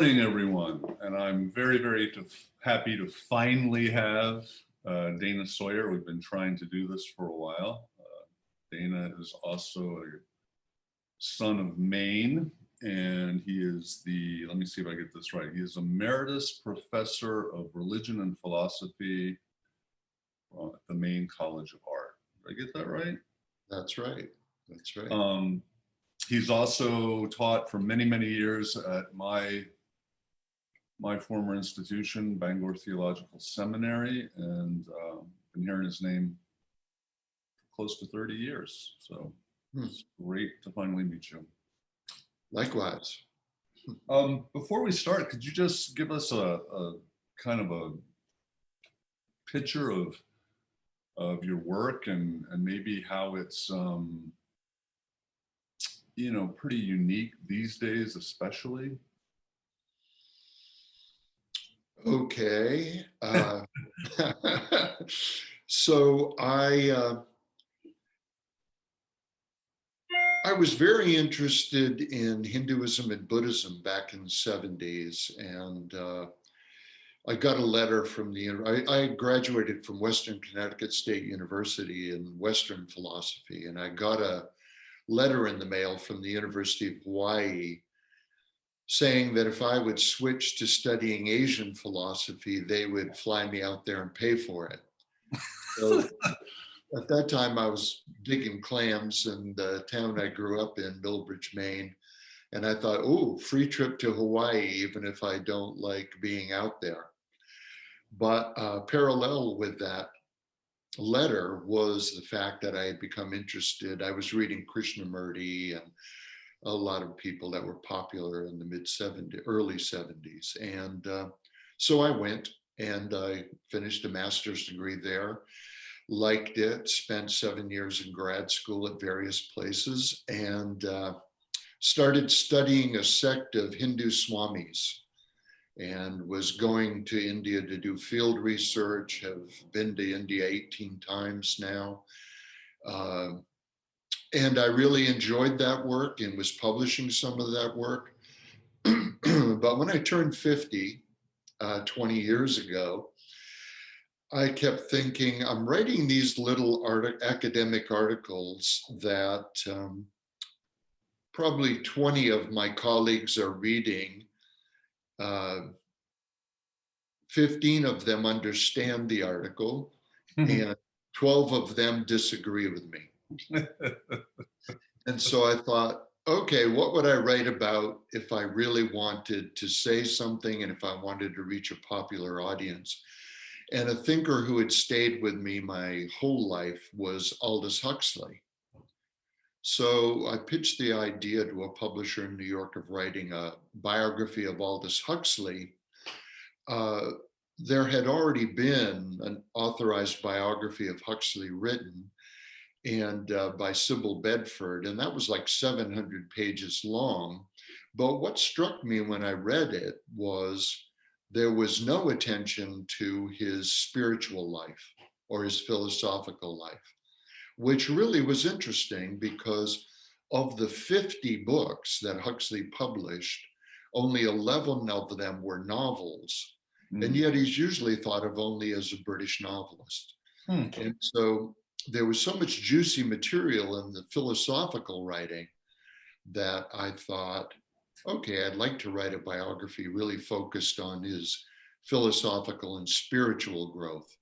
morning, everyone. And I'm very happy to finally have Dana Sawyer. We've been trying to do this for a while. Dana is also a son of Maine, and he is the, let me see if I get this right, he is Emeritus Professor of Religion and Philosophy at the Maine College of Art. Did I get that right? That's right. That's right. He's also taught for many years at my former institution, Bangor Theological Seminary, and been hearing his name for close to 30 years. So it's great to finally meet you. Likewise. Before we start, could you just give us a kind of a picture of your work and maybe how it's pretty unique these days, especially? Okay. So I was very interested in Hinduism and Buddhism back in the 70s, and I got a letter from I graduated from Western Connecticut State University in Western philosophy, and I got a letter in the mail from the University of Hawaii saying that if I would switch to studying Asian philosophy, they would fly me out there and pay for it. So at that time, I was digging clams in the town I grew up in, Millbridge, Maine. And I thought, oh, free trip to Hawaii, even if I don't like being out there. But parallel with that letter was the fact that I had become interested. I was reading Krishnamurti and a lot of people that were popular in the early 70s. And so I went and I finished a master's degree there, liked it, spent 7 years in grad school at various places, and started studying a sect of Hindu swamis, and was going to India to do field research, have been to India 18 times now. And I really enjoyed that work and was publishing some of that work. But when I turned 50, 20 years ago, I kept thinking, I'm writing these little academic articles that probably 20 of my colleagues are reading. 15 of them understand the article, and 12 of them disagree with me. And so I thought, okay, what would I write about if I really wanted to say something and if I wanted to reach a popular audience? And a thinker who had stayed with me my whole life was Aldous Huxley. So I pitched the idea to a publisher in New York of writing a biography of Aldous Huxley. There had already been an authorized biography of Huxley written, and by Sybil Bedford, and that was like 700 pages long. But what struck me when I read it was there was no attention to his spiritual life or his philosophical life, which really was interesting because of the 50 books that Huxley published, only 11 of them were novels. And yet he's usually thought of only as a British novelist. And so there was so much juicy material in the philosophical writing that I thought, okay, I'd like to write a biography really focused on his philosophical and spiritual growth.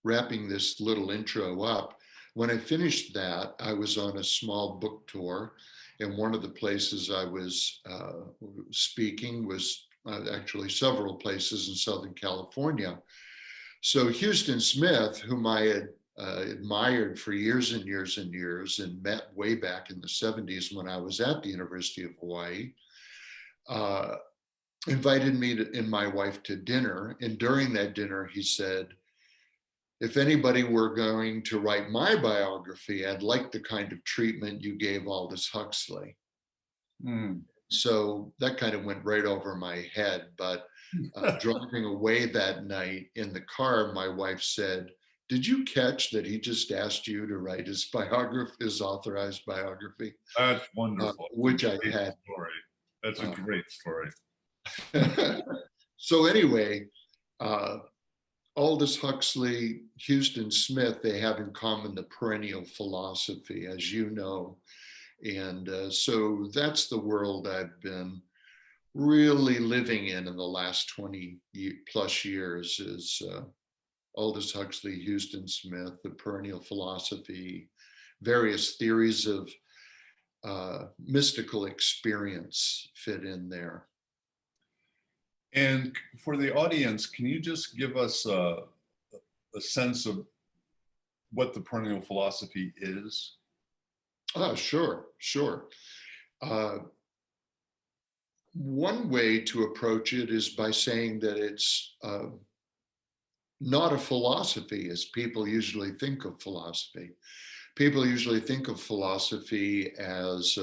Wrapping this little intro up, when I finished that, I was on a small book tour, and one of the places I was speaking was actually several places in Southern California. So Huston Smith, whom I had admired for years and years and years and met way back in the 70s when I was at the University of Hawaii, invited me and my wife to dinner. And during that dinner, he said, if anybody were going to write my biography, I'd like the kind of treatment you gave Aldous Huxley. So that kind of went right over my head. But driving away that night in the car, my wife said, did you catch that he just asked you to write his biography, his authorized biography? That's wonderful. Which I had. That's a great story. So anyway, Aldous Huxley, Huston Smith, they have in common the perennial philosophy, as you know. And so that's the world I've been really living in the last 20 plus years is Aldous Huxley, Huston Smith, the perennial philosophy, various theories of mystical experience fit in there. And for the audience, can you just give us a sense of what the perennial philosophy is? Sure. One way to approach it is by saying that it's not a philosophy as people usually think of philosophy. People usually think of philosophy as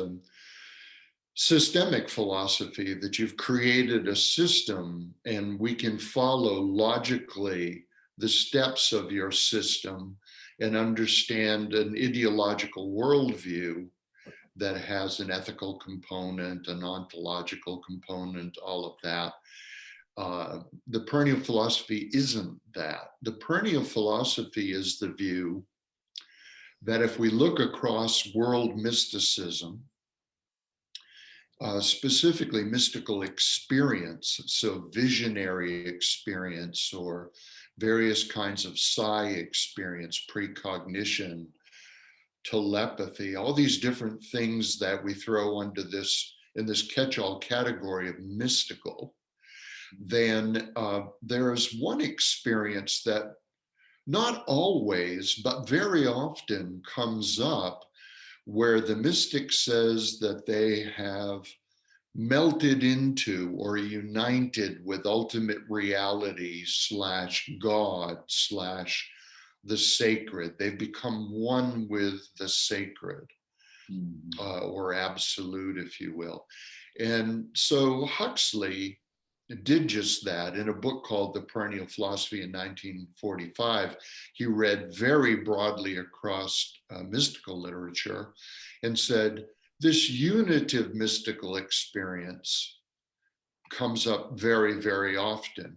systemic philosophy, that you've created a system and we can follow logically the steps of your system and understand an ideological worldview that has an ethical component, an ontological component, all of that. The perennial philosophy isn't that. The perennial philosophy is the view that if we look across world mysticism, specifically mystical experience, so visionary experience or various kinds of psi experience, precognition, telepathy, all these different things that we throw under this in this catch-all category of mystical, then there is one experience that not always, but very often comes up where the mystic says that they have melted into or united with ultimate reality / God / the sacred. They've become one with the sacred or absolute, if you will. And so Huxley did just that in a book called The Perennial Philosophy in 1945. He read very broadly across mystical literature and said, this unitive mystical experience comes up very, very often.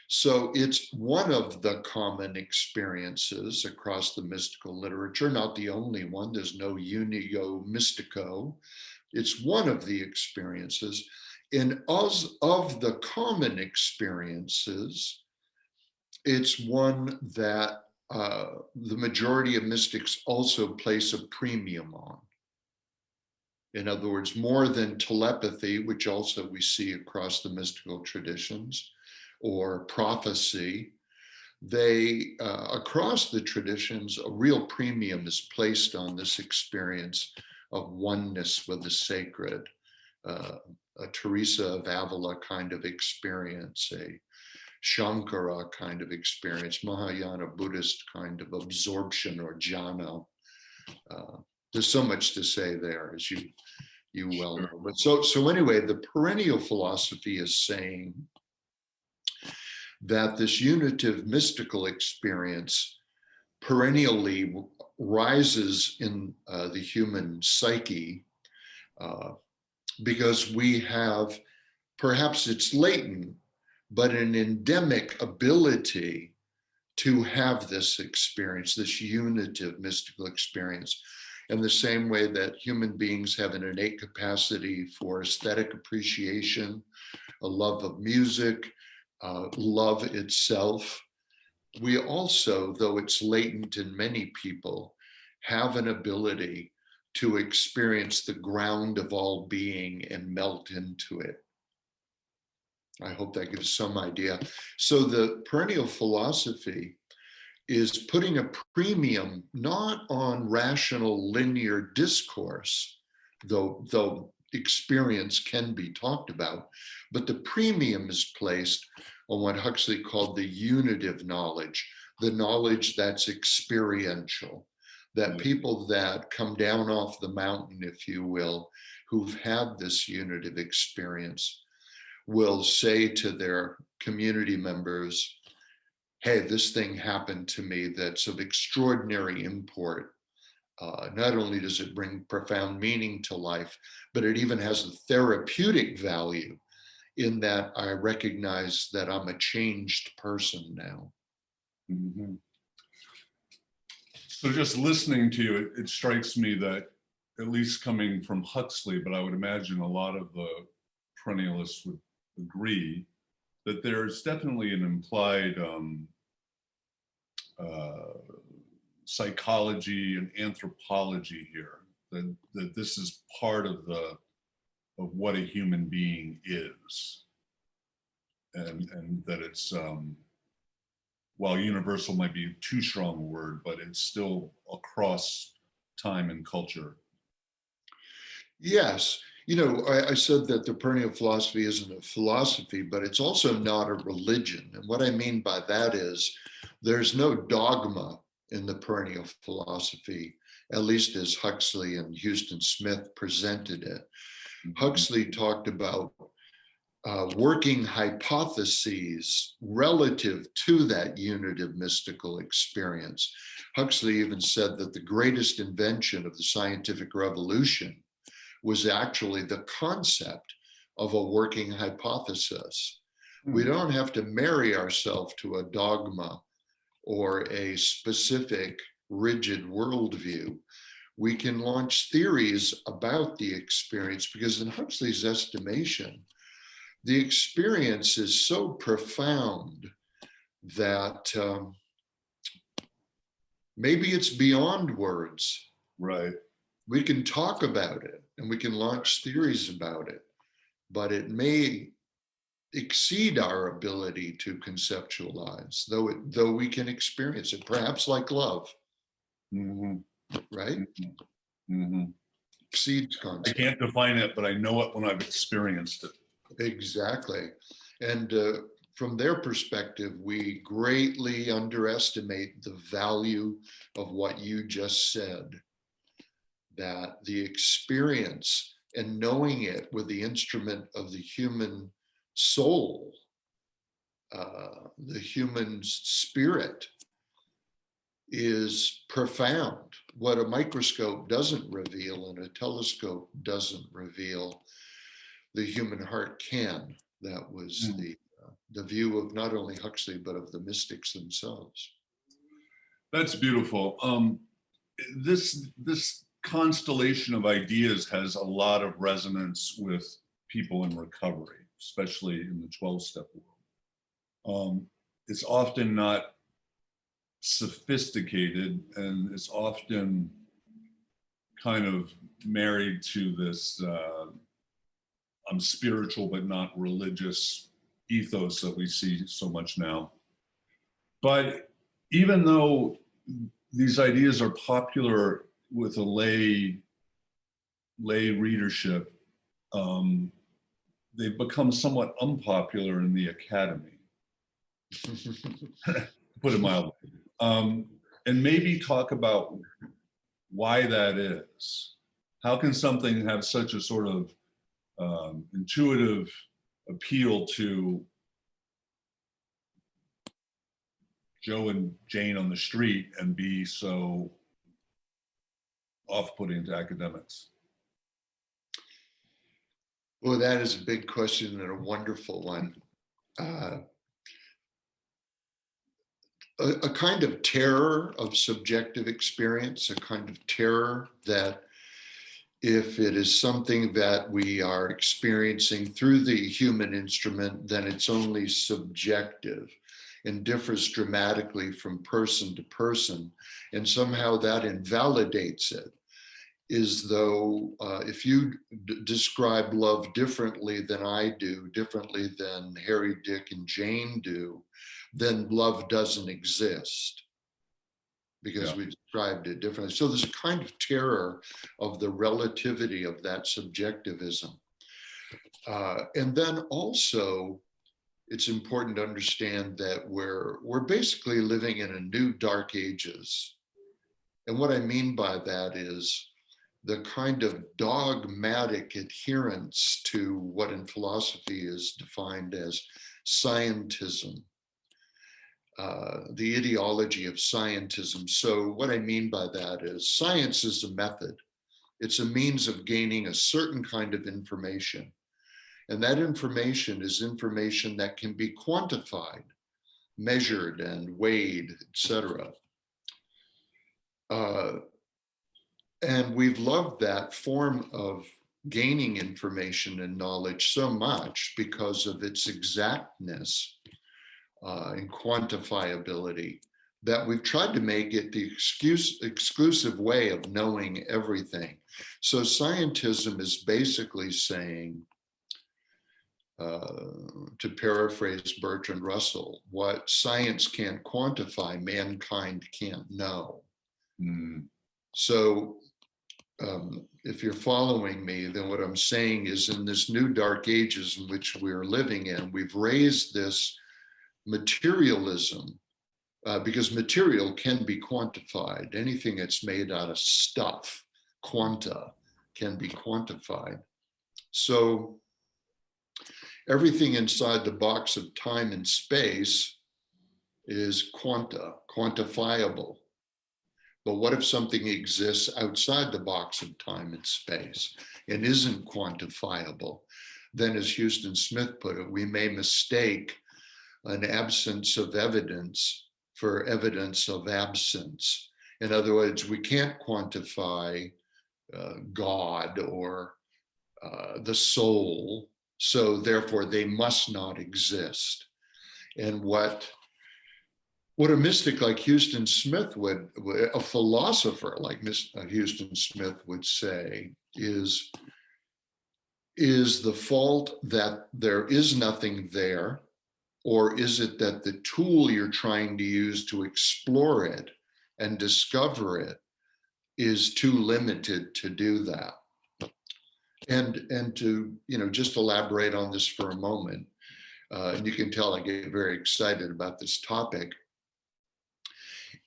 So it's one of the common experiences across the mystical literature, not the only one. There's no unio mystico. It's one of the experiences. And of the common experiences, it's one that the majority of mystics also place a premium on. In other words, more than telepathy, which also we see across the mystical traditions, or prophecy, they, across the traditions, a real premium is placed on this experience of oneness with the sacred, a Teresa of Avila kind of experience, a Shankara kind of experience, Mahayana Buddhist kind of absorption or jhana. There's so much to say there, as you well know. But so anyway, the perennial philosophy is saying that this unitive mystical experience perennially rises in the human psyche because we have, perhaps it's latent, but an endemic ability to have this experience, this unitive mystical experience. In the same way that human beings have an innate capacity for aesthetic appreciation, a love of music, love itself, we also, though it's latent in many people, have an ability to experience the ground of all being and melt into it. I hope that gives some idea. So the perennial philosophy is putting a premium not on rational linear discourse, though experience can be talked about, but the premium is placed on what Huxley called the unitive knowledge, the knowledge that's experiential, that people that come down off the mountain, if you will, who've had this unitive experience, will say to their community members, hey, this thing happened to me that's of extraordinary import. Not only does it bring profound meaning to life, but it even has a therapeutic value in that I recognize that I'm a changed person now. Mhm. So just listening to you, it strikes me that, at least coming from Huxley, but I would imagine a lot of the perennialists would agree, that there's definitely an implied uh, psychology and anthropology here, that this is part of what a human being is, and that it's while universal might be too strong a word, but it's still across time and culture. Yes. I said that the perennial philosophy isn't a philosophy, but it's also not a religion. And what I mean by that is there's no dogma in the perennial philosophy, at least as Huxley and Huston Smith presented it. Huxley talked about working hypotheses relative to that unitive mystical experience. Huxley even said that the greatest invention of the scientific revolution was actually the concept of a working hypothesis. We don't have to marry ourselves to a dogma or a specific rigid worldview. We can launch theories about the experience because, in Huxley's estimation, the experience is so profound that maybe it's beyond words. Right. We can talk about it and we can launch theories about it, but it may exceed our ability to conceptualize, though we can experience it, perhaps like love, Mm-hmm. right? Mm-hmm. Exceeds I concept. can't define it, but I know it when I've experienced it. Exactly. And from their perspective, we greatly underestimate the value of what you just said, that the experience and knowing it with the instrument of the human soul, the human spirit, is profound. What a microscope doesn't reveal and a telescope doesn't reveal, the human heart can. That was the view of not only Huxley, but of the mystics themselves. That's beautiful. This constellation of ideas has a lot of resonance with people in recovery, especially in the 12-step world. It's often not sophisticated, and it's often kind of married to this I'm spiritual but not religious ethos that we see so much now. But even though these ideas are popular with a lay readership, they've become somewhat unpopular in the academy, to put it mildly. And maybe talk about why that is. How can something have such a sort of intuitive appeal to Joe and Jane on the street and be so off-putting to academics? Well, that is a big question and a wonderful one. A kind of terror of subjective experience, a kind of terror that if it is something that we are experiencing through the human instrument, then it's only subjective and differs dramatically from person to person. And somehow that invalidates it, as though if you describe love differently than I do, differently than Harry, Dick, and Jane do, then love doesn't exist because we described it differently. So there's a kind of terror of the relativity of that subjectivism. And then also, it's important to understand that we're basically living in a new dark ages. And what I mean by that is the kind of dogmatic adherence to what in philosophy is defined as scientism, the ideology of scientism. So what I mean by that is science is a method. It's a means of gaining a certain kind of information. And that information is information that can be quantified, measured and weighed, etc. And we've loved that form of gaining information and knowledge so much because of its exactness and quantifiability that we've tried to make it the exclusive way of knowing everything. So scientism is basically saying, to paraphrase Bertrand Russell, what science can't quantify, mankind can't know. Mm. So if you're following me, then what I'm saying is in this new dark ages in which we're living in, we've raised this materialism because material can be quantified. Anything that's made out of stuff, quanta, can be quantified. So everything inside the box of time and space is quantifiable. But what if something exists outside the box of time and space and isn't quantifiable? Then, as Huston Smith put it, we may mistake an absence of evidence for evidence of absence. In other words, we can't quantify God or the soul, so therefore they must not exist. And what a mystic like Huston Smith would, a philosopher like Huston Smith would say is the fault that there is nothing there, or is it that the tool you're trying to use to explore it and discover it is too limited to do that? And to, just elaborate on this for a moment, and you can tell I get very excited about this topic.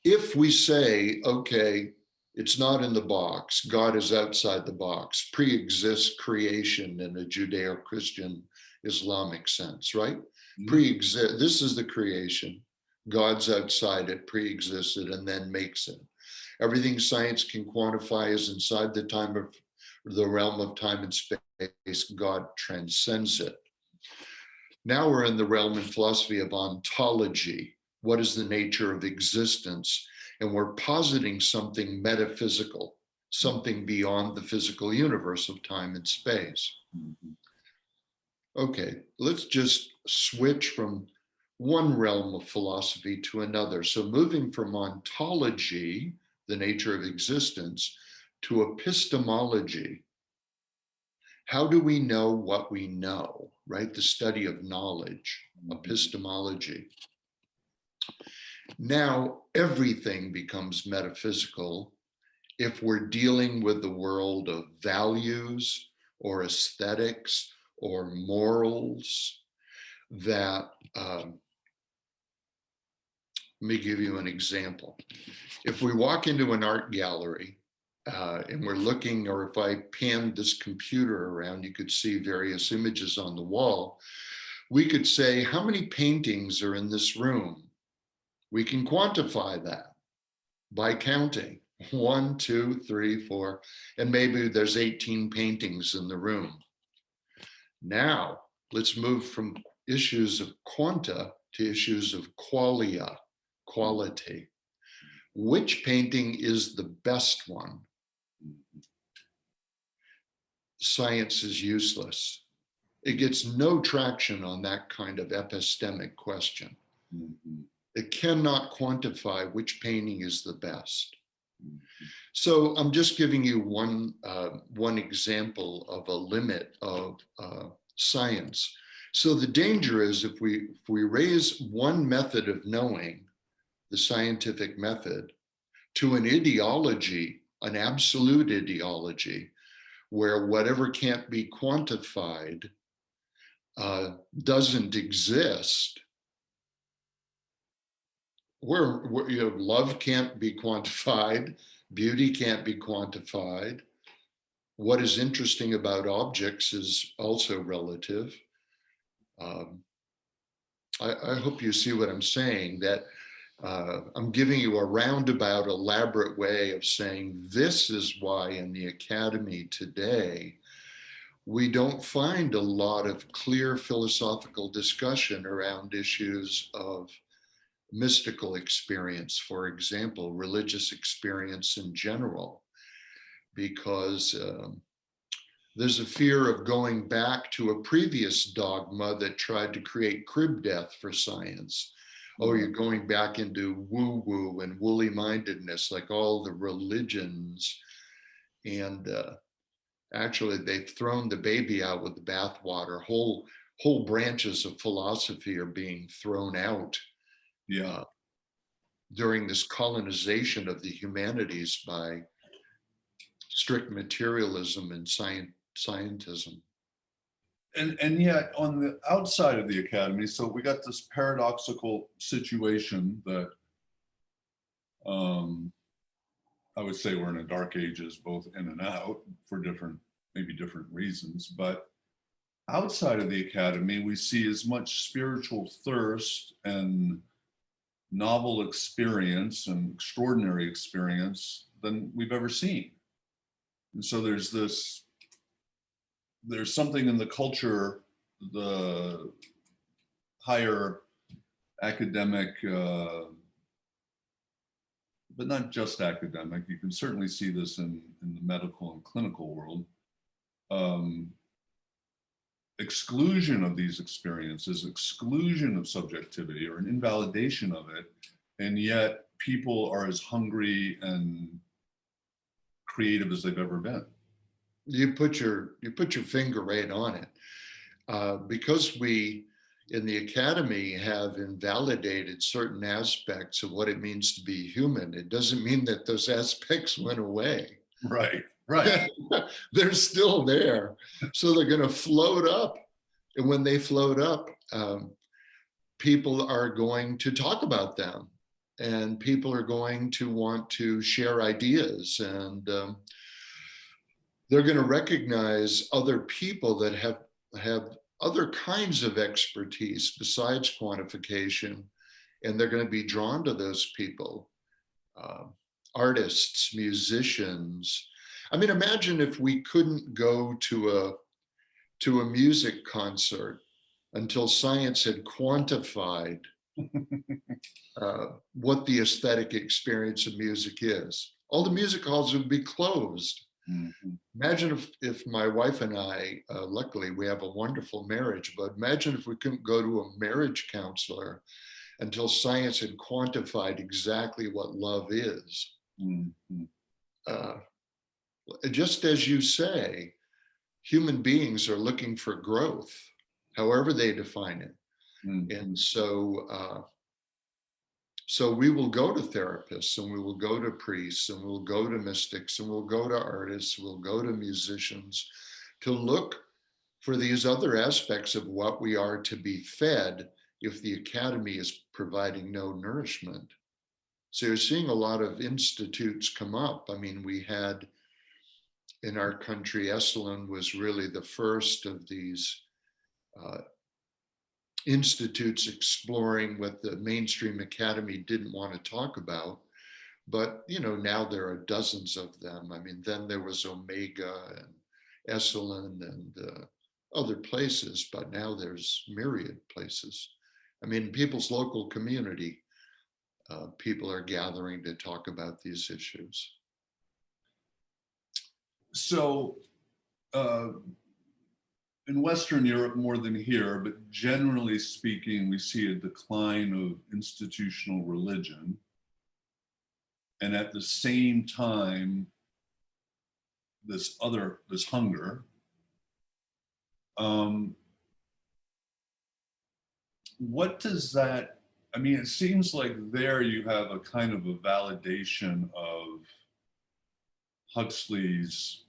If we say, okay, it's not in the box, God is outside the box, pre-exists creation in a Judeo-Christian Islamic sense, right? Mm-hmm. This is the creation, God's outside it, pre-existed, and then makes it. Everything science can quantify is inside the realm of time and space. God transcends it. Now we're in the realm in philosophy of ontology. What is the nature of existence? And we're positing something metaphysical, something beyond the physical universe of time and space. Okay, let's just switch from one realm of philosophy to another. So moving from ontology, the nature of existence, to epistemology. How do we know what we know, right? The study of knowledge, epistemology. Now, everything becomes metaphysical if we're dealing with the world of values or aesthetics or morals that, let me give you an example. If we walk into an art gallery and we're looking, or if I panned this computer around, you could see various images on the wall. We could say, how many paintings are in this room? We can quantify that by counting 1, 2, 3, 4, and maybe there's 18 paintings in the room. Now, let's move from issues of quanta to issues of qualia, quality. Which painting is the best one? Science is useless. It gets no traction on that kind of epistemic question. Mm-hmm. It cannot quantify which painting is the best. Mm-hmm. So I'm just giving you one example of a limit of science. So the danger is if we raise one method of knowing, the scientific method, to an ideology, an absolute ideology, where whatever can't be quantified doesn't exist, where love can't be quantified, beauty can't be quantified. What is interesting about objects is also relative. I hope you see what I'm saying, that I'm giving you a roundabout, elaborate way of saying this is why in the academy today, we don't find a lot of clear philosophical discussion around issues of mystical experience, for example, religious experience in general, because there's a fear of going back to a previous dogma that tried to create crib death for science. Oh, you're going back into woo-woo and woolly-mindedness like all the religions. And actually, they've thrown the baby out with the bathwater. Whole branches of philosophy are being thrown out. Yeah. During this colonization of the humanities by strict materialism and scientism. And yet on the outside of the academy, so we got this paradoxical situation that I would say we're in a dark ages, both in and out for maybe different reasons. But outside of the academy, we see as much spiritual thirst and novel experience and extraordinary experience than we've ever seen. And so there's something in the culture, the higher academic, but not just academic, you can certainly see this in the medical and clinical world, exclusion of these experiences, exclusion of subjectivity or an invalidation of it, and yet people are as hungry and creative as they've ever been. You put your finger right on it. Because we in the academy have invalidated certain aspects of what it means to be human, it doesn't mean that those aspects went away. Right. They're still there. So they're going to float up. And when they float up, people are going to talk about them. And people are going to want to share ideas. And they're going to recognize other people that have other kinds of expertise besides quantification, and they're going to be drawn to those people, artists, musicians. I mean, imagine if we couldn't go to a music concert until science had quantified what the aesthetic experience of music is. All the music halls would be closed. Mm-hmm. Imagine if my wife and I, luckily we have a wonderful marriage, but imagine if we couldn't go to a marriage counselor until science had quantified exactly what love is. Mm-hmm. Just as you say, human beings are looking for growth, however they define it. Mm-hmm. And so we will go to therapists, and we will go to priests, and we'll go to mystics, and we'll go to artists, we'll go to musicians to look for these other aspects of what we are to be fed if the academy is providing no nourishment. So you're seeing a lot of institutes come up. I mean, we had in our country, Esalen was really the first of these institutes exploring what the mainstream academy didn't want to talk about. But, now there are dozens of them. I mean, then there was Omega and Esalen and other places, but now there's myriad places. I mean, people's local community, people are gathering to talk about these issues. So, in Western Europe more than here, but generally speaking, we see a decline of institutional religion. And at the same time, this hunger. What does that, I mean, it seems like there you have a kind of a validation of Huxley's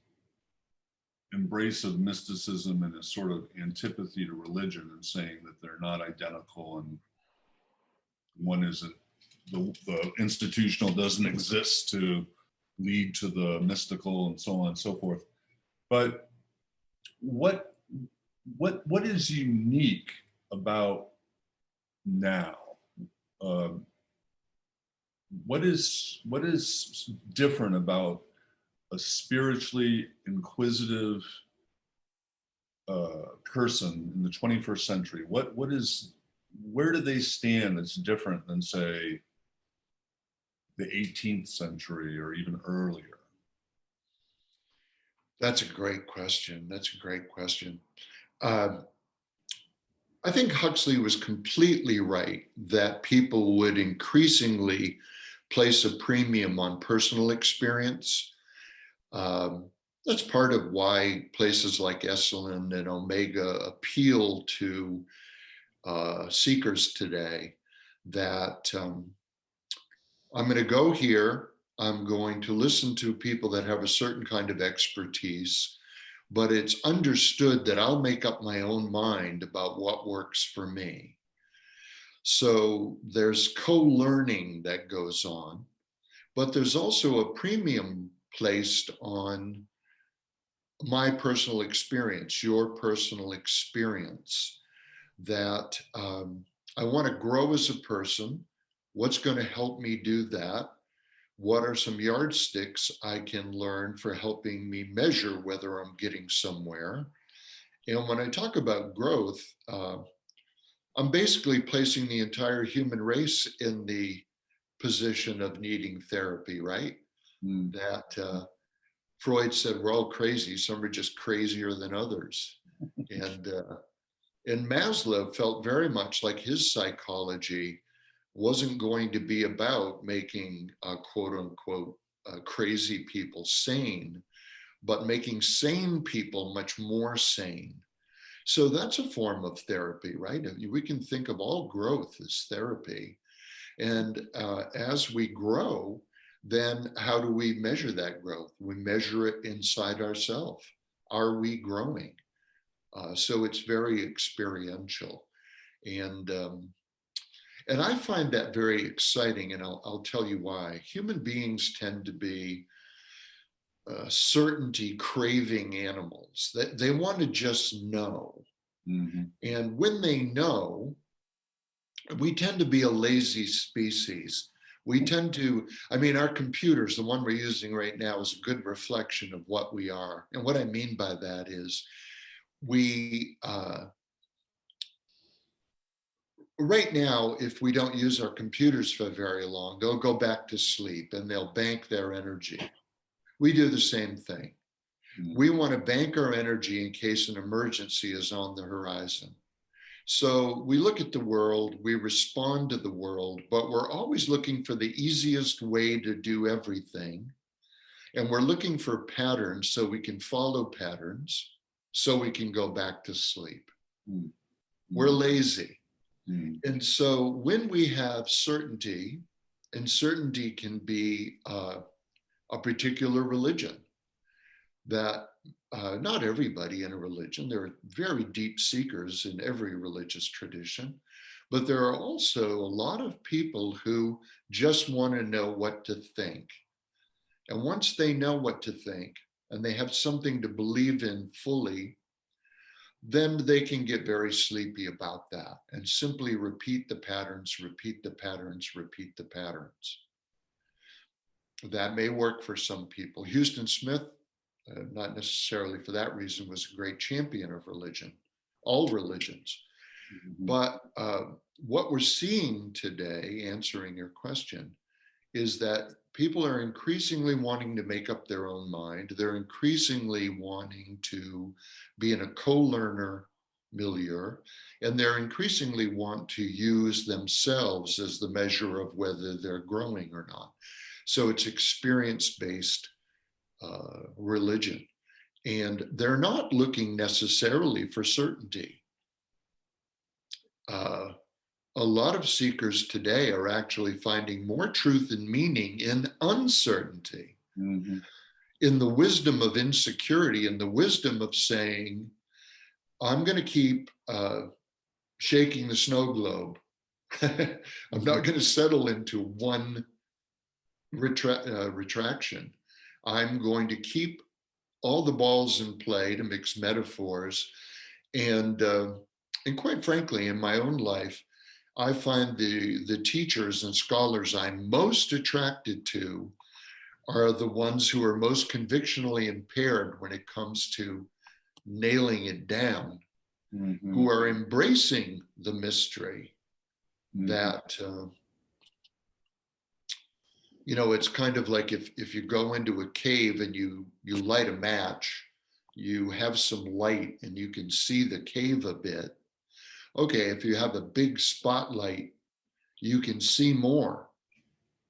embrace of mysticism and a sort of antipathy to religion, and saying that they're not identical and one isn't, the institutional doesn't exist to lead to the mystical and so on and so forth. But what is unique about now? what is different about a spiritually inquisitive person in the 21st century? Where do they stand that's different than, say, the 18th century or even earlier? That's a great question. That's a great question. Uh, I think Huxley was completely right that people would increasingly place a premium on personal experience. Um, that's part of why places like Esalen and Omega appeal to seekers today. That I'm going to go here, I'm going to listen to people that have a certain kind of expertise, but it's understood that I'll make up my own mind about what works for me. So there's co-learning that goes on, but there's also a premium placed on my personal experience, your personal experience, that I want to grow as a person. What's going to help me do that? What are some yardsticks I can learn for helping me measure whether I'm getting somewhere? And when I talk about growth, I'm basically placing the entire human race in the position of needing therapy, right? Mm. That Freud said we're all crazy. Some are just crazier than others. And Maslow felt very much like his psychology wasn't going to be about making quote unquote crazy people sane, but making sane people much more sane. So that's a form of therapy, right? We can think of all growth as therapy. And as we grow, then how do we measure that growth? We measure it inside ourselves. Are we growing? So it's very experiential. And and I find that very exciting, and I'll tell you why. Human beings tend to be certainty craving animals. That they want to just know. Mm-hmm. And when they know, we tend to be a lazy species. We tend to, I mean, our computers, the one we're using right now, is a good reflection of what we are. And what I mean by that is we, right now, if we don't use our computers for very long, they'll go back to sleep and they'll bank their energy. We do the same thing. Mm-hmm. We want to bank our energy in case an emergency is on the horizon. So we look at the world, we respond to the world, but we're always looking for the easiest way to do everything. And we're looking for patterns so we can follow patterns so we can go back to sleep. Mm-hmm. We're lazy. Mm-hmm. And so when we have certainty, and certainty can be a particular religion, that not everybody in a religion, there are very deep seekers in every religious tradition, but there are also a lot of people who just want to know what to think. And once they know what to think and they have something to believe in fully, then they can get very sleepy about that and simply repeat the patterns, repeat the patterns, repeat the patterns. That may work for some people. Huston Smith, not necessarily for that reason, was a great champion of religion, all religions. Mm-hmm. But what we're seeing today, answering your question, is that people are increasingly wanting to make up their own mind. They're increasingly wanting to be in a co-learner milieu, and they're increasingly want to use themselves as the measure of whether they're growing or not. So it's experience-based religion. And they're not looking necessarily for certainty. A lot of seekers today are actually finding more truth and meaning in uncertainty, mm-hmm. in the wisdom of insecurity, in the wisdom of saying, I'm going to keep shaking the snow globe. I'm not going to settle into one retraction. I'm going to keep all the balls in play, to mix metaphors. And quite frankly, in my own life, I find the teachers and scholars I'm most attracted to are the ones who are most convictionally impaired when it comes to nailing it down, who are embracing the mystery that, it's kind of like if you go into a cave and you light a match, you have some light and you can see the cave a bit. Okay, if you have a big spotlight, you can see more,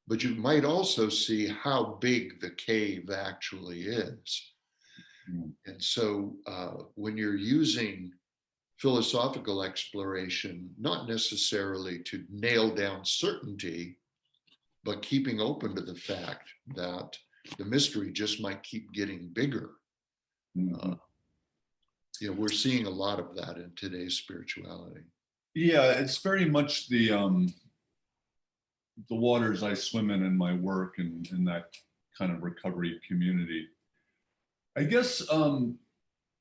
but you might also see how big the cave actually is. And so when you're using philosophical exploration, not necessarily to nail down certainty, but keeping open to the fact that the mystery just might keep getting bigger. We're seeing a lot of that in today's spirituality. Yeah, it's very much the waters I swim in my work and in that kind of recovery community. I guess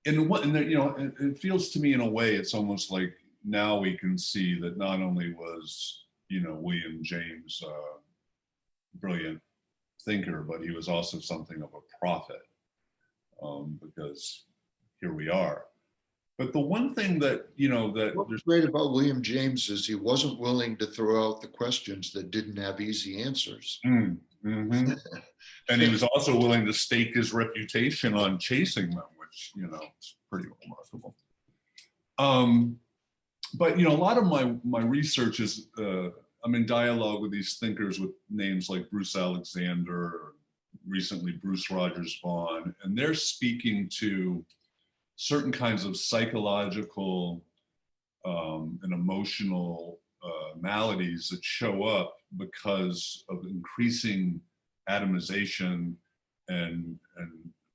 it feels to me in a way it's almost like now we can see that not only was William James brilliant thinker, but he was also something of a prophet, because here we are. But the one thing that What's great about William James is he wasn't willing to throw out the questions that didn't have easy answers. And he was also willing to stake his reputation on chasing them, which is pretty remarkable. But a lot of my research is I'm in dialogue with these thinkers with names like Bruce Alexander, or recently Bruce Rogers Vaughan, and they're speaking to certain kinds of psychological and emotional maladies that show up because of increasing atomization and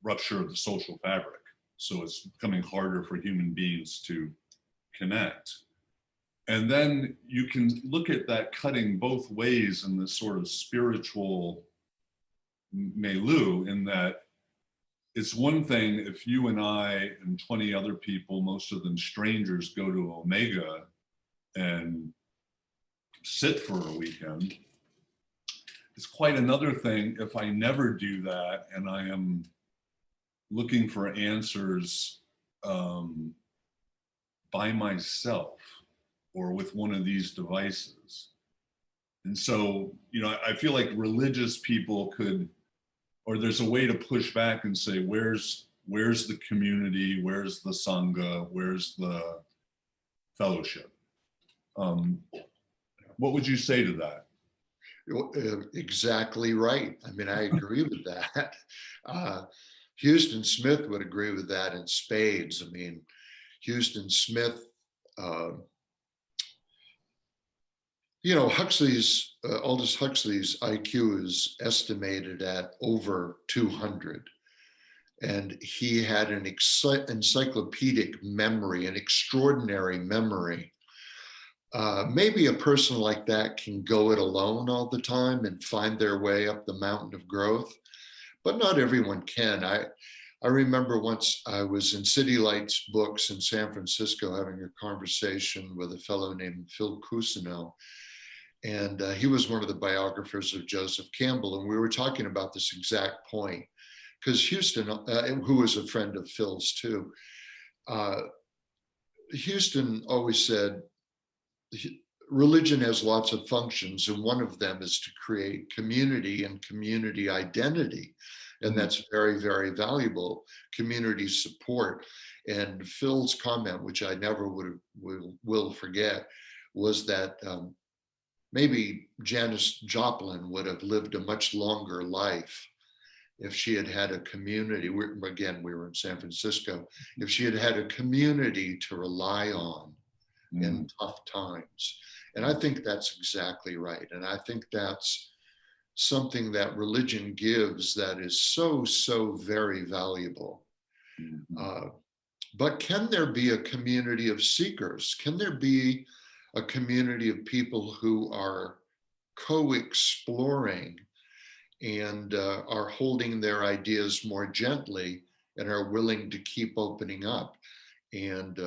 rupture of the social fabric. So it's becoming harder for human beings to connect. And then you can look at that cutting both ways in this sort of spiritual milieu, in that it's one thing if you and I and 20 other people, most of them strangers, go to Omega and sit for a weekend. It's quite another thing if I never do that and I am looking for answers by myself or with one of these devices. And so, I feel like religious people could, or there's a way to push back and say, where's the community? Where's the Sangha? Where's the fellowship? What would you say to that? Exactly right. I mean, I agree with that. Huston Smith would agree with that in spades. I mean, Huston Smith, Aldous Huxley's IQ is estimated at over 200. And he had an encyclopedic memory, an extraordinary memory. Maybe a person like that can go it alone all the time and find their way up the mountain of growth, but not everyone can. I remember once I was in City Lights Books in San Francisco having a conversation with a fellow named Phil Cousineau. And he was one of the biographers of Joseph Campbell. And we were talking about this exact point, because Huston, who was a friend of Phil's too, Huston always said, religion has lots of functions, and one of them is to create community and community identity. And that's very, very valuable, community support. And Phil's comment, which I never will forget, was that maybe Janis Joplin would have lived a much longer life if she had had a community. We were in San Francisco. If she had had a community to rely on in tough times. And I think that's exactly right. And I think that's something that religion gives that is so, so very valuable. But can there be a community of seekers? Can there be a community of people who are co-exploring and are holding their ideas more gently and are willing to keep opening up? And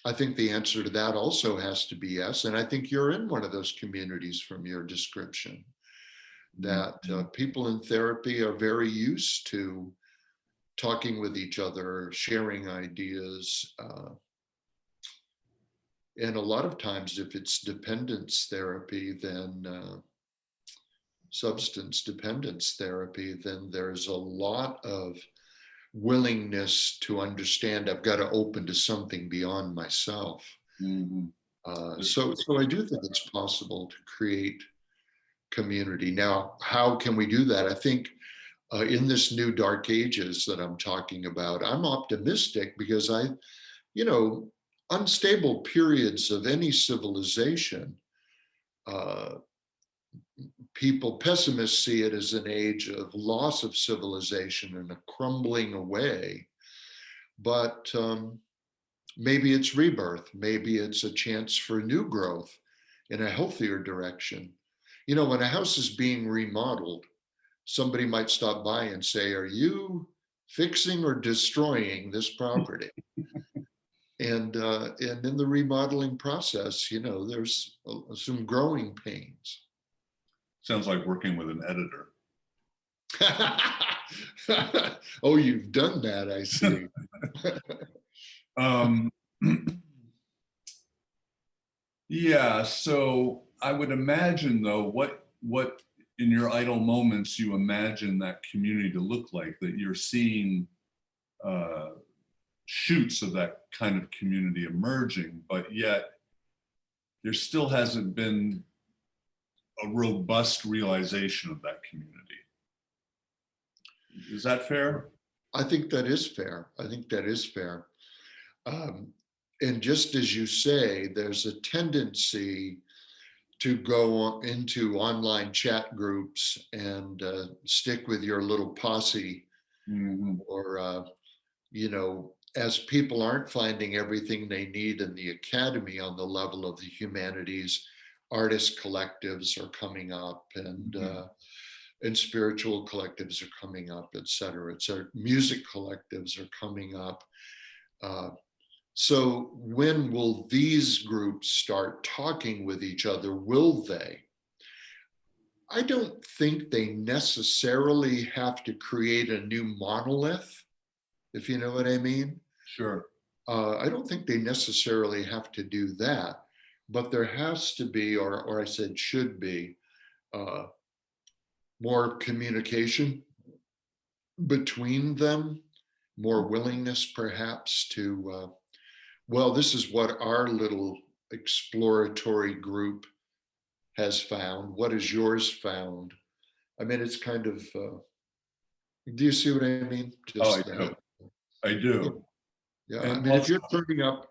I think the answer to that also has to be yes. And I think you're in one of those communities from your description, that people in therapy are very used to talking with each other, sharing ideas. And a lot of times, if it's dependence therapy, then substance dependence therapy, then there's a lot of willingness to understand I've got to open to something beyond myself. So I do think it's possible to create community. Now, how can we do that? I think in this new dark ages that I'm talking about, I'm optimistic because unstable periods of any civilization, pessimists see it as an age of loss of civilization and a crumbling away. But maybe it's rebirth. Maybe it's a chance for new growth in a healthier direction. When a house is being remodeled, somebody might stop by and say, "Are you fixing or destroying this property?" And in the remodeling process, there's some growing pains. Sounds like working with an editor. Oh, you've done that, I see. Yeah, so I would imagine though, what in your idle moments you imagine that community to look like, that you're seeing shoots of that kind of community emerging, but yet there still hasn't been a robust realization of that community. Is that fair? I think that is fair. And just as you say, there's a tendency to go into online chat groups and stick with your little posse, or as people aren't finding everything they need in the academy on the level of the humanities, artist collectives are coming up, and spiritual collectives are coming up, et cetera. Music collectives are coming up. So when will these groups start talking with each other? Will they? I don't think they necessarily have to create a new monolith, if you know what I mean. Sure. I don't think they necessarily have to do that, but there has to be, or I said should be, more communication between them, more willingness perhaps to, this is what our little exploratory group has found. What has yours found? I mean, it's kind of, do you see what I mean? I do. Yeah, and I mean, if you're turning up,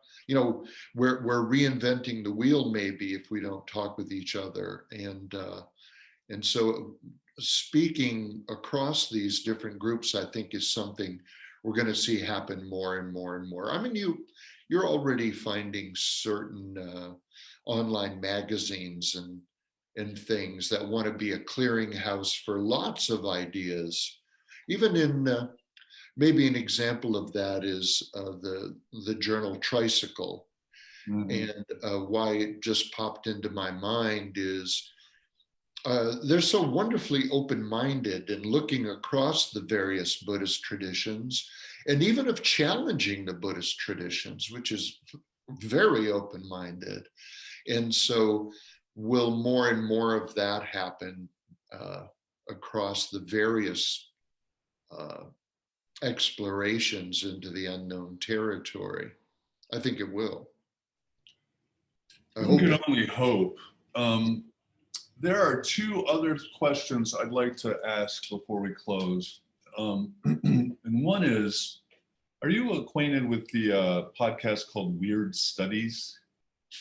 we're reinventing the wheel maybe if we don't talk with each other. And so speaking across these different groups, I think, is something we're going to see happen more and more and more. I mean, you're already finding certain online magazines and things that want to be a clearinghouse for lots of ideas. Even in maybe an example of that is the journal Tricycle. And why it just popped into my mind is they're so wonderfully open-minded and looking across the various Buddhist traditions, and even of challenging the Buddhist traditions, which is very open-minded. And so will more and more of that happen across the various explorations into the unknown territory? I think it will. We can only hope. There are two other questions I'd like to ask before we close. And one is, are you acquainted with the podcast called Weird Studies?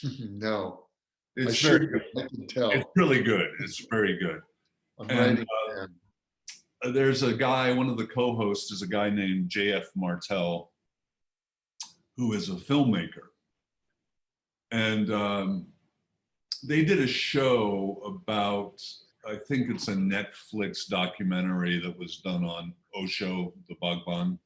No. It's very good. I can tell. It's really good. It's very good. And there's a guy, one of the co-hosts is a guy named J.F. Martell, who is a filmmaker. And they did a show about, I think it's a Netflix documentary that was done on Osho, the Bhagwan.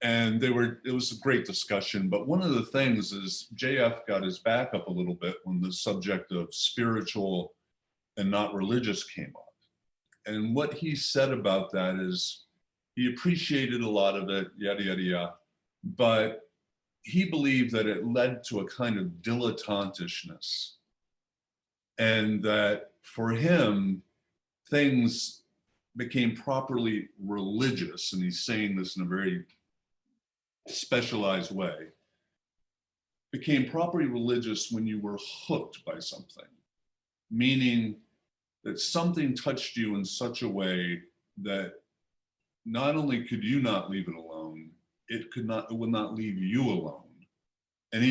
And it was a great discussion. But one of the things is JF got his back up a little bit when the subject of spiritual and not religious came up. And what he said about that is he appreciated a lot of it, yada, yada, yada. But he believed that it led to a kind of dilettantishness. And that for him, things became properly religious. And he's saying this in a very specialized way, became properly religious when you were hooked by something, meaning that something touched you in such a way that not only could you not leave it alone, it would not leave you alone. And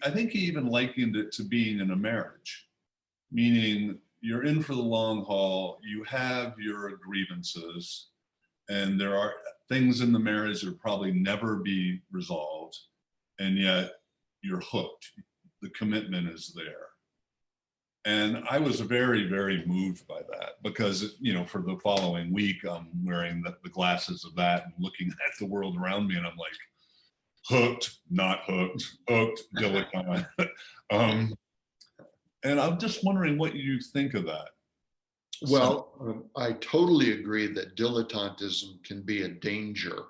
I think he even likened it to being in a marriage, meaning you're in for the long haul, you have your grievances, and there are things in the marriage that will probably never be resolved, and yet you're hooked. The commitment is there. And I was very, very moved by that because, for the following week, I'm wearing the glasses of that and looking at the world around me, and I'm like, hooked, not hooked, hooked, dilettante. And I'm just wondering what you think of that. Well, I totally agree that dilettantism can be a danger,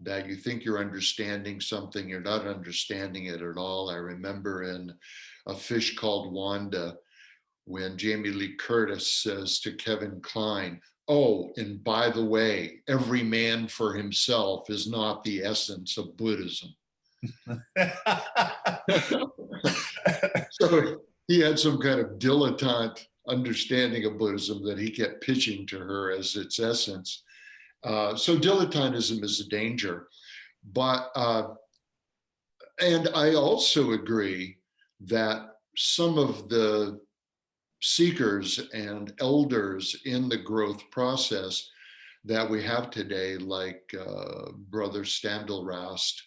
that you think you're understanding something, you're not understanding it at all. I remember in A Fish Called Wanda, when Jamie Lee Curtis says to Kevin Kline, "Oh, and by the way, every man for himself is not the essence of Buddhism." So he had some kind of dilettante understanding of Buddhism that he kept pitching to her as its essence. So dilettantism is a danger. But, and I also agree that some of the seekers and elders in the growth process that we have today, like Brother Standelrast,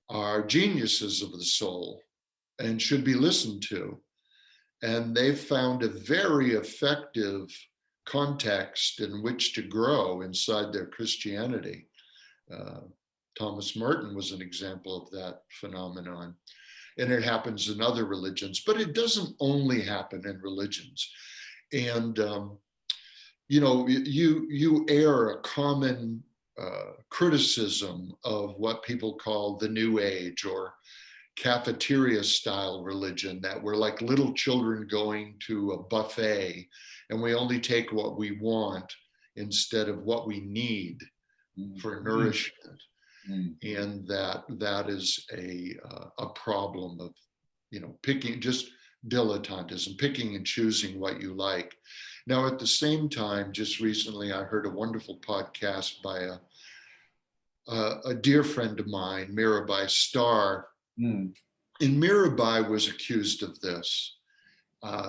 are geniuses of the soul and should be listened to. And they've found a very effective context in which to grow inside their Christianity. Thomas Merton was an example of that phenomenon. And it happens in other religions, but it doesn't only happen in religions. And, you air a common criticism of what people call the New Age or cafeteria style religion, that we're like little children going to a buffet and we only take what we want instead of what we need for nourishment. And that is a problem of, picking, just dilettantism, picking and choosing what you like. Now, at the same time, just recently, I heard a wonderful podcast by a dear friend of mine, Mirabai Starr. And Mirabai was accused of this.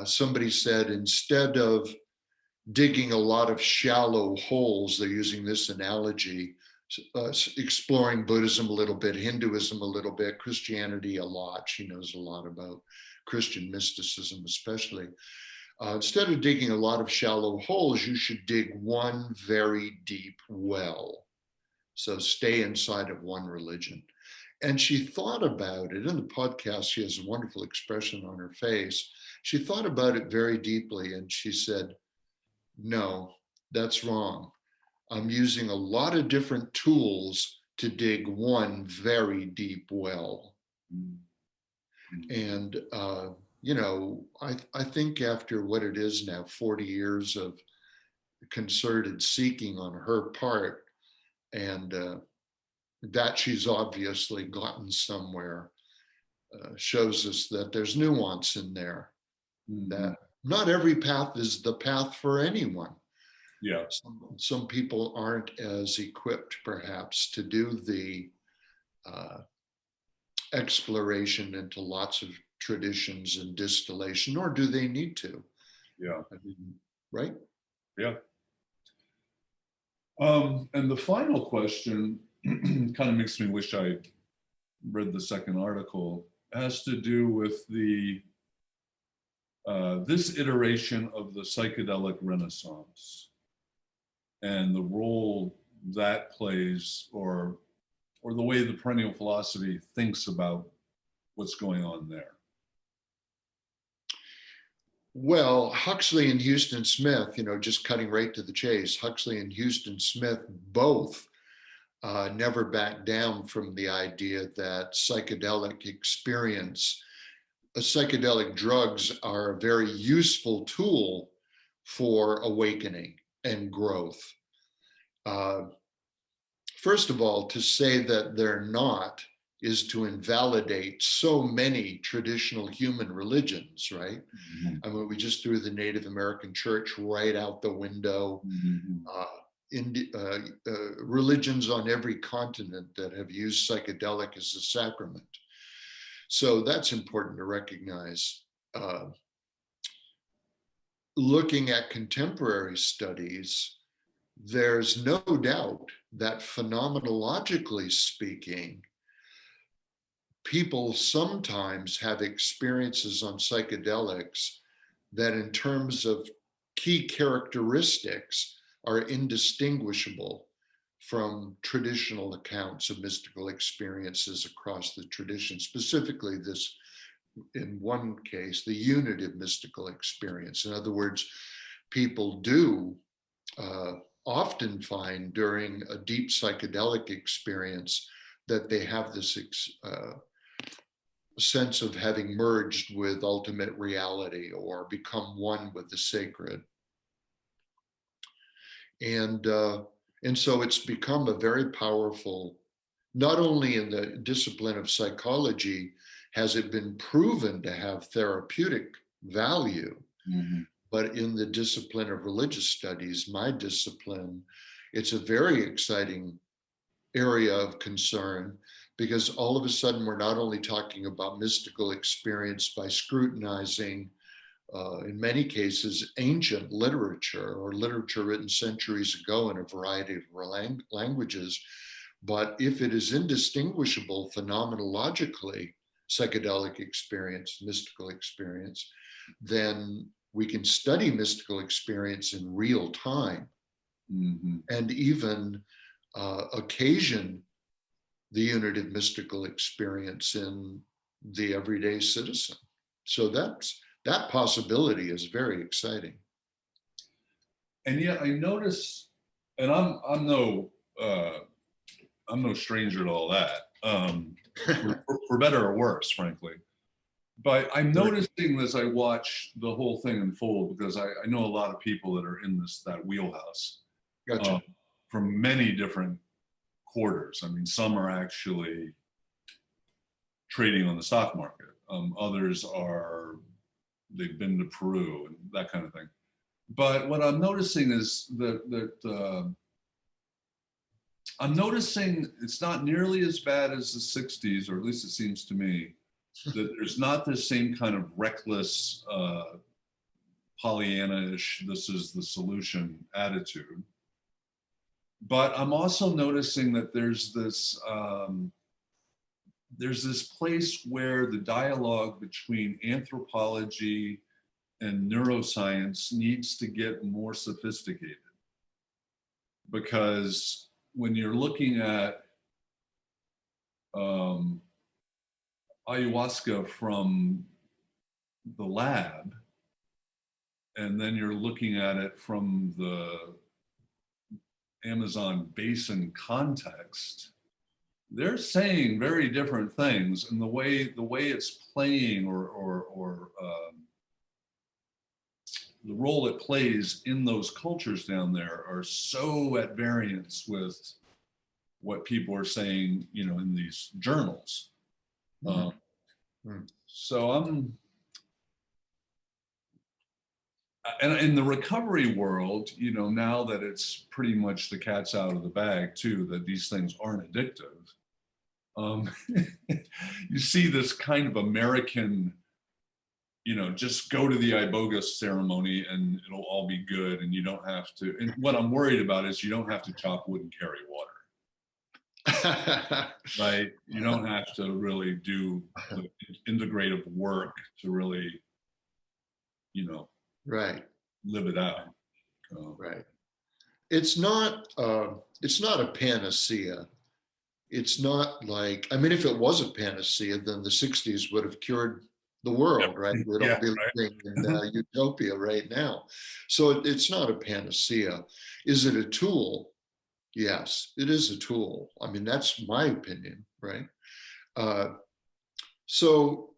Somebody said, instead of digging a lot of shallow holes, they're using this analogy, exploring Buddhism a little bit, Hinduism a little bit, Christianity a lot. She knows a lot about Christian mysticism, especially. Instead of digging a lot of shallow holes, you should dig one very deep well. So stay inside of one religion. And she thought about it. In the podcast, she has a wonderful expression on her face. She thought about it very deeply and she said, "No, that's wrong. I'm using a lot of different tools to dig one very deep well." And, I think after what it is now, 40 years of concerted seeking on her part, and that she's obviously gotten somewhere, shows us that there's nuance in there, that not every path is the path for anyone. Yeah. Some people aren't as equipped perhaps to do the exploration into lots of traditions and distillation, nor do they need to. Yeah. Right? Yeah. And the final question kind of makes me wish I read the second article, has to do with this iteration of the psychedelic renaissance and the role that plays, or the way the perennial philosophy thinks about what's going on there? Well, Huxley and Huston Smith, just cutting right to the chase, Huxley and Huston Smith both never backed down from the idea that psychedelic drugs are a very useful tool for awakening and growth. First of all, to say that they're not is to invalidate so many traditional human religions, right? Mm-hmm. I mean, we just threw the Native American church right out the window. Mm-hmm. Religions on every continent that have used psychedelic as a sacrament. So that's important to recognize. Looking at contemporary studies, there's no doubt that phenomenologically speaking, people sometimes have experiences on psychedelics that in terms of key characteristics are indistinguishable from traditional accounts of mystical experiences across the tradition, specifically this, in one case, the unitive mystical experience. In other words, people do often find during a deep psychedelic experience that they have this sense of having merged with ultimate reality or become one with the sacred. And so it's become a very powerful, not only in the discipline of psychology has it been proven to have therapeutic value, Mm-hmm. but in the discipline of religious studies, my discipline, it's a very exciting area of concern, because all of a sudden we're not only talking about mystical experience by scrutinizing, in many cases, ancient literature or literature written centuries ago in a variety of languages, but if it is indistinguishable phenomenologically, psychedelic experience, mystical experience, then we can study mystical experience in real time, Mm-hmm. and even occasion the unitive mystical experience in the everyday citizen. So that possibility is very exciting. And yet I notice, and I'm no stranger to all that, for better or worse, frankly. But I'm noticing as I watch the whole thing unfold, because I know a lot of people that are in that wheelhouse. Gotcha. From many different quarters. I mean, some are actually trading on the stock market. Others they've been to Peru and that kind of thing. But what I'm noticing is that I'm noticing it's not nearly as bad as the 60s, or at least it seems to me, that there's not this same kind of reckless, Pollyanna-ish, this is the solution attitude. But I'm also noticing that there's this place where the dialogue between anthropology and neuroscience needs to get more sophisticated. Because when you're looking at ayahuasca from the lab, and then you're looking at it from the Amazon basin context, they're saying very different things, and the way it's playing, or the role it plays in those cultures down there are so at variance with what people are saying, in these journals. So and in the recovery world, now that it's pretty much the cat's out of the bag too, that these things aren't addictive, you see this kind of American, just go to the iboga ceremony and it'll all be good, and you don't have to. And what I'm worried about is you don't have to chop wood and carry water. Right? You don't have to really do the integrative work to really, right, live it out. right. it's not a panacea. It's not like, I mean, if it was a panacea, then the 60s would have cured the world, right? We'd all Yeah, be living in utopia right now. So it's not a panacea. Is it a tool? Yes, it is a tool. I mean, that's my opinion, right? Uh, so,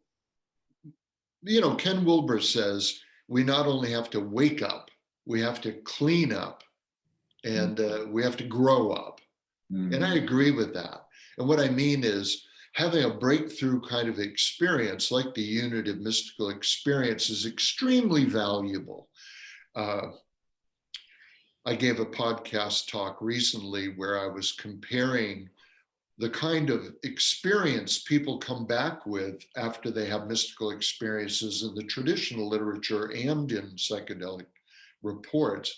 Ken Wilber says we not only have to wake up, we have to clean up, and we have to grow up. And I agree with that. And what I mean is having a breakthrough kind of experience, like the unitive mystical experience, is extremely valuable. I gave a podcast talk recently where I was comparing the kind of experience people come back with after they have mystical experiences in the traditional literature and in psychedelic reports.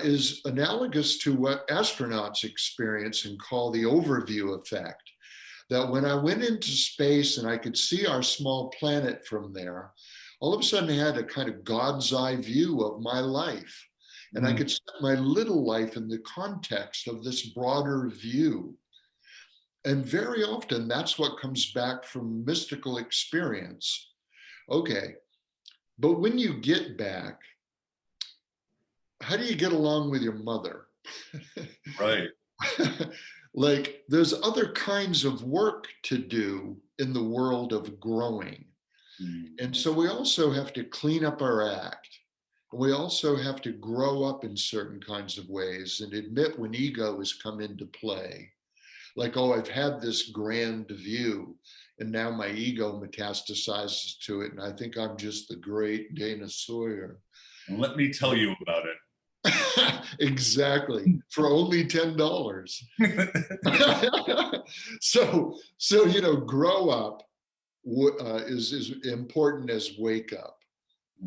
Is analogous to what astronauts experience and call the overview effect. That when I went into space and I could see our small planet from there, all of a sudden I had a kind of God's eye view of my life. And I could set my little life in the context of this broader view. And very often that's what comes back from mystical experience. Okay, but when you get back, how do you get along with your mother? Right. Like there's other kinds of work to do in the world of growing. And so we also have to clean up our act. We also have to grow up in certain kinds of ways and admit when ego has come into play. Like, oh, I've had this grand view and now my ego metastasizes to it. And I think I'm just the great Dana Sawyer. And let me tell you about it. Exactly, for only $10. So grow up is important as wake up,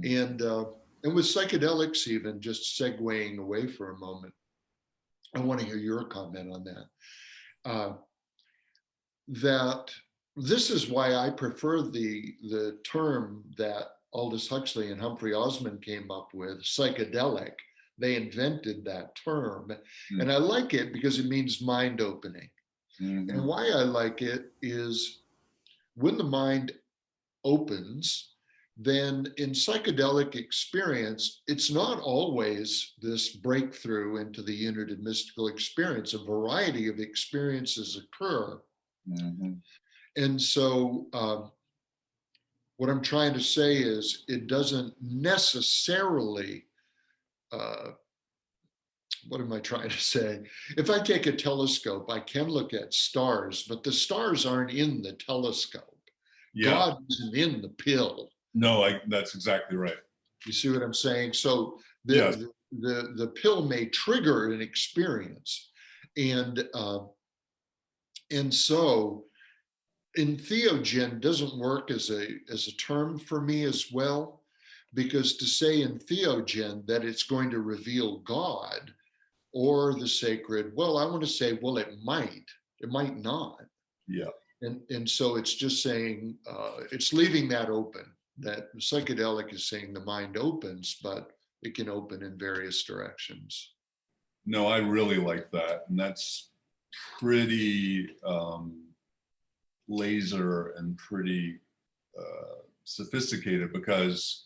and with psychedelics, even just segueing away for a moment, I want to hear your comment on that. That this is why I prefer the term that Aldous Huxley and Humphrey Osmond came up with, psychedelic. They invented that term. And I like it because it means mind opening. And why I like it is when the mind opens, then in psychedelic experience, it's not always this breakthrough into the unitive mystical experience. A variety of experiences occur. And so what I'm trying to say is it doesn't necessarily what am I trying to say? If I take a telescope, I can look at stars, but the stars aren't in the telescope. Yeah. God isn't in the pill. No, that's exactly right. You see what I'm saying? So the pill may trigger an experience, and so entheogen doesn't work as a term for me as well, because to say entheogen that it's going to reveal God or the sacred, well, I want to say, well, it might not. Yeah. And so it's just saying, it's leaving that open, that psychedelic is saying the mind opens, but it can open in various directions. No, I really like that. And that's pretty laser and pretty sophisticated, because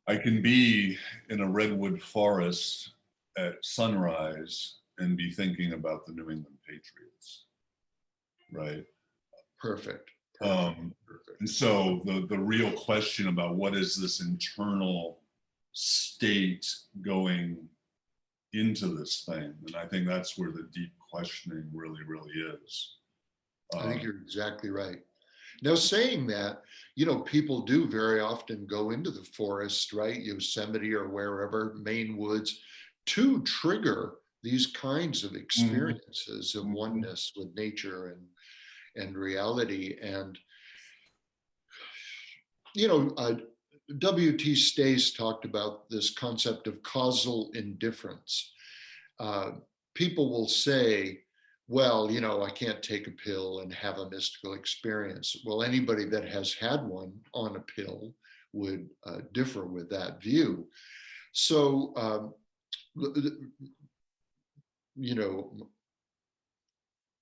I can be in a redwood forest at sunrise and be thinking about the New England Patriots, right? Perfect. And so the real question about what is this internal state going into this thing, and I think that's where the deep questioning really, really is. I think you're exactly right. Now, saying that, people do very often go into the forest, right? Yosemite or wherever, Maine woods, to trigger these kinds of experiences of oneness with nature and reality. And, W.T. Stace talked about this concept of causal indifference. People will say, well, I can't take a pill and have a mystical experience. Well, anybody that has had one on a pill would differ with that view. So you know,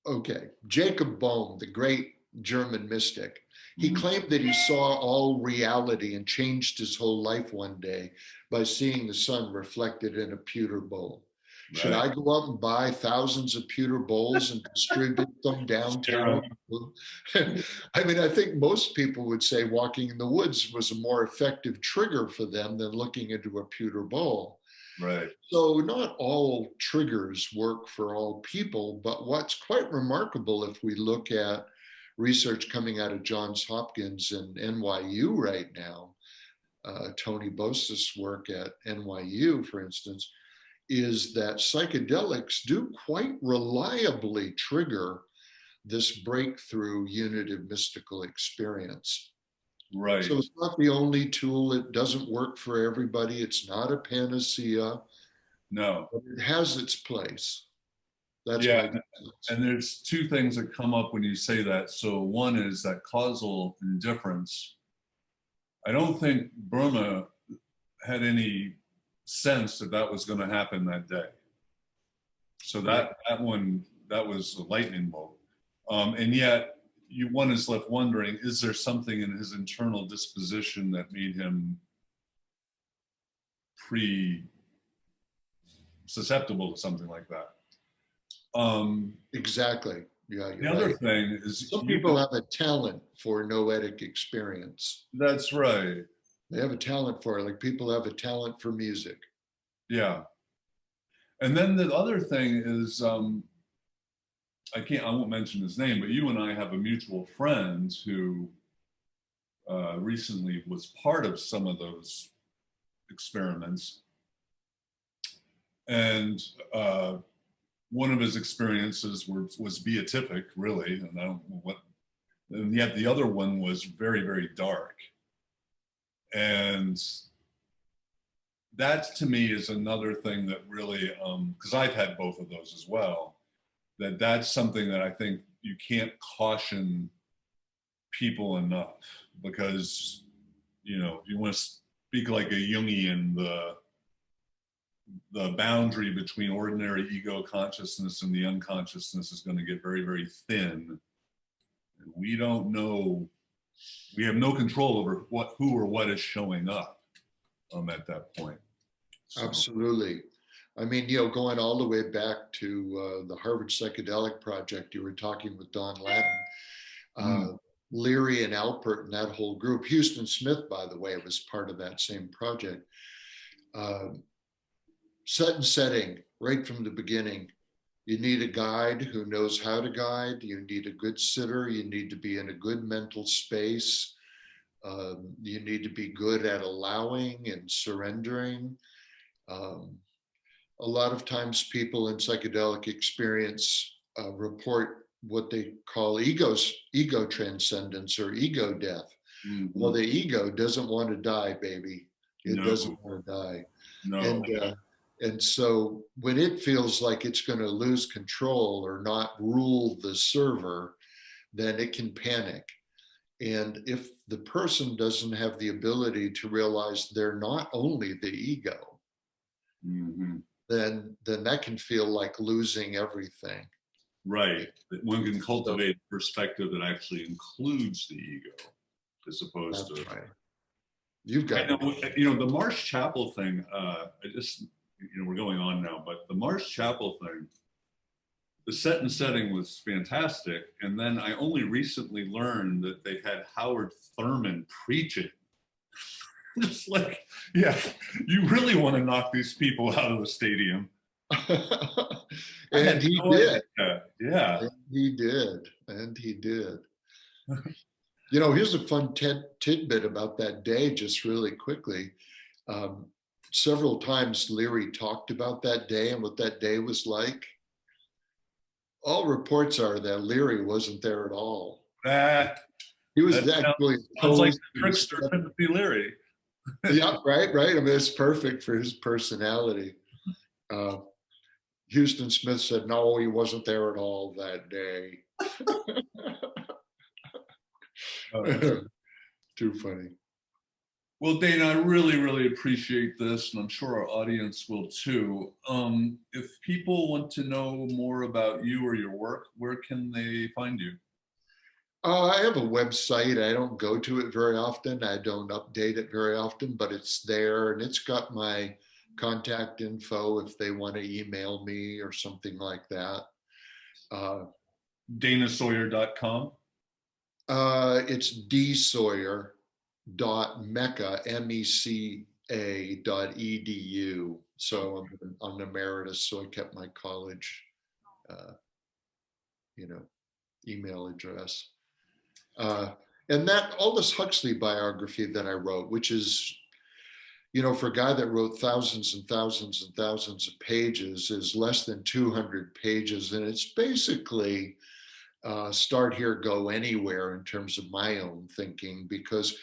okay, Jacob Bohm, the great German mystic, he claimed that he saw all reality and changed his whole life one day by seeing the sun reflected in a pewter bowl. Should I go out and buy thousands of pewter bowls and distribute them downtown? I mean, I think most people would say walking in the woods was a more effective trigger for them than looking into a pewter bowl. Right. So not all triggers work for all people, but what's quite remarkable if we look at research coming out of Johns Hopkins and NYU right now, Tony Bosa's work at NYU, for instance, is that psychedelics do quite reliably trigger this breakthrough unitive mystical experience. Right. So it's not the only tool. It doesn't work for everybody. It's not a panacea. No. But it has its place. That's yeah. my sense. And there's two things that come up when you say that. So one is that causal indifference. I don't think Burma had any sense that that was going to happen that day. So that one, that was a lightning bolt. And yet one is left wondering, is there something in his internal disposition that made him susceptible to something like that? Exactly. Yeah, the other thing is some people have a talent for noetic experience. That's right. They have a talent for it, like people have a talent for music. Yeah. And then the other thing is, I won't mention his name, but you and I have a mutual friend who recently was part of some of those experiments. And one of his experiences was beatific, really, and I don't know what, and yet the other one was very, very dark. And that to me is another thing that really, because I've had both of those as well, that's something that I think you can't caution people enough, because, you know, you want to speak like a Jungian, the boundary between ordinary ego consciousness and the unconsciousness is going to get very, very thin. And we don't know, we have no control over who or what is showing up at that point. So. Absolutely. I mean, you know, going all the way back to the Harvard Psychedelic Project, you were talking with Don Ladden, Leary and Alpert and that whole group. Huston Smith, by the way, was part of that same project. Set and setting right from the beginning. You need a guide who knows how to guide. You need a good sitter. You need to be in a good mental space. You need to be good at allowing and surrendering. A lot of times people in psychedelic experience report what they call ego transcendence or ego death. Mm-hmm. Well, the ego doesn't want to die, baby. It doesn't want to die. No. And so when it feels like it's going to lose control or not rule the server, then it can panic. And if the person doesn't have the ability to realize they're not only the ego, then that can feel like losing everything. Right. One can cultivate a perspective that actually includes the ego, as opposed to. Right. You've got. The Marsh Chapel thing. We're going on now, but the Marsh Chapel thing, the set and setting was fantastic. And then I only recently learned that they had Howard Thurman preaching. Just like, yeah, you really want to knock these people out of the stadium. And he did. Yeah. And he did. And he did. You know, here's a fun tidbit about that day, just really quickly. Several times Leary talked about that day and what that day was like. All reports are that Leary wasn't there at all. He was actually sounds like the trickster Timothy Leary. Yeah, right. I mean, it's perfect for his personality. Huston Smith said, no, he wasn't there at all that day. Too funny. Well, Dana, I really, really appreciate this, and I'm sure our audience will too. If people want to know more about you or your work, where can they find you? I have a website. I don't go to it very often. I don't update it very often, but it's there and it's got my contact info if they want to email me or something like that. Uh, danasawyer.com. it's dsawyer.mecca, MECA.edu. So I'm an emeritus, so I kept my college, uh, you know, email address. Uh, and that Aldous Huxley biography that I wrote, which is, for a guy that wrote thousands and thousands and thousands of pages, is less than 200 pages. And it's basically start here, go anywhere in terms of my own thinking, because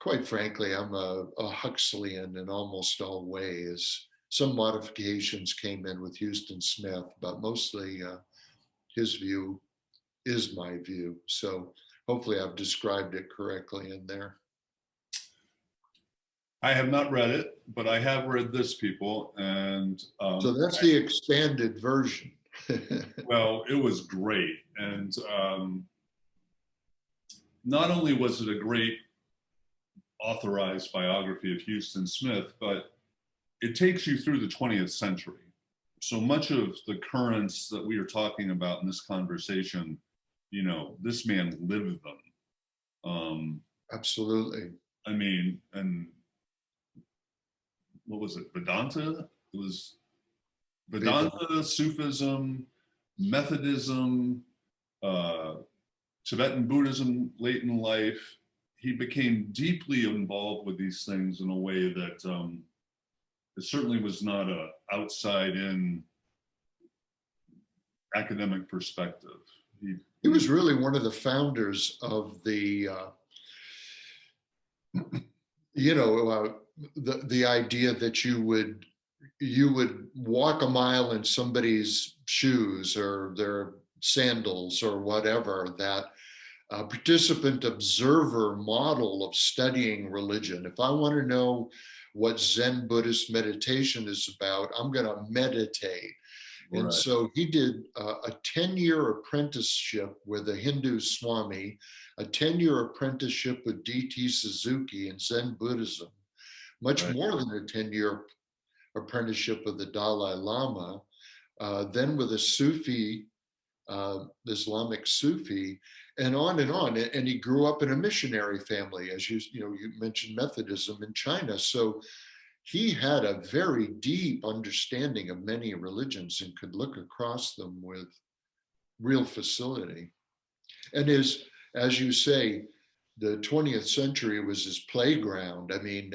quite frankly, I'm a Huxleyan in almost all ways. Some modifications came in with Huston Smith, but mostly his view is my view. So hopefully I've described it correctly in there. I have not read it, but I have read this, people, and So that's the expanded version. well, it was great, and not only was it a great authorized biography of Huston Smith, but it takes you through the 20th century. So much of the currents that we are talking about in this conversation, this man lived them. Absolutely. I mean, and what was it? Vedanta? It was Vedanta, Sufism, Methodism, uh, Tibetan Buddhism late in life. He became deeply involved with these things in a way that it certainly was not a outside-in academic perspective. He was really one of the founders of the, the idea that you would walk a mile in somebody's shoes or their sandals or whatever, that participant observer model of studying religion. If I want to know what Zen Buddhist meditation is about, I'm going to meditate. And Right. so he did a 10-year apprenticeship with a Hindu Swami, a 10-year apprenticeship with D.T. Suzuki in Zen Buddhism, much Right. more than a 10-year apprenticeship with the Dalai Lama, then with a Sufi, Islamic Sufi, and on and on. And he grew up in a missionary family, as you mentioned Methodism in China. So he had a very deep understanding of many religions and could look across them with real facility. And as you say, the 20th century was his playground. I mean,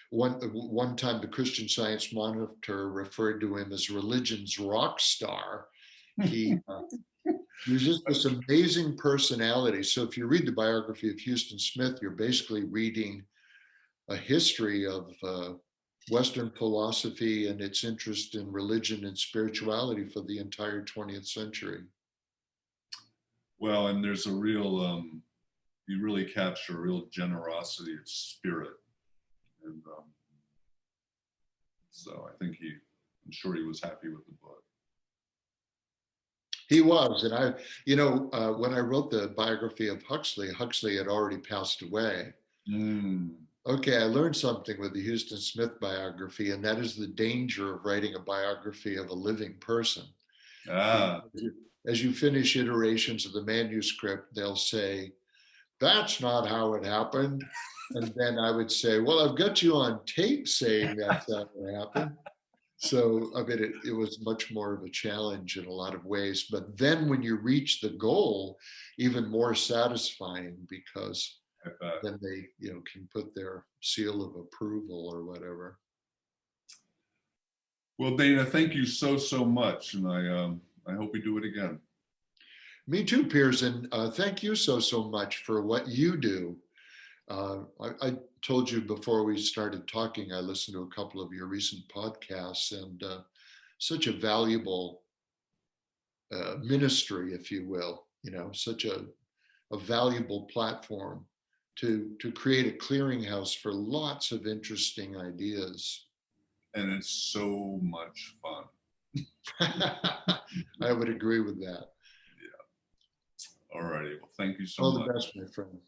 one time the Christian Science Monitor referred to him as religion's rock star. He was just this amazing personality. So if you read the biography of Huston Smith, you're basically reading a history of Western philosophy and its interest in religion and spirituality for the entire 20th century. Well, and there's a real, you really capture a real generosity of spirit. And so I think I'm sure he was happy with the book. He was. And when I wrote the biography of Huxley, Huxley had already passed away. Okay, I learned something with the Huston Smith biography, and that is the danger of writing a biography of a living person. As you finish iterations of the manuscript, they'll say, that's not how it happened. And then I would say, well, I've got you on tape saying that's how it happened. So, I mean, it was much more of a challenge in a lot of ways. But then when you reach the goal, even more satisfying, because then they can put their seal of approval or whatever. Well, Dana, thank you so much, and I hope we do it again. Me too, Piers, and thank you so much for what you do. I told you before we started talking, I listened to a couple of your recent podcasts, and such a valuable ministry, if you will, such a valuable platform to create a clearinghouse for lots of interesting ideas. And it's so much fun. I would agree with that. Yeah. All righty. Well, thank you so All much. the best, my friend.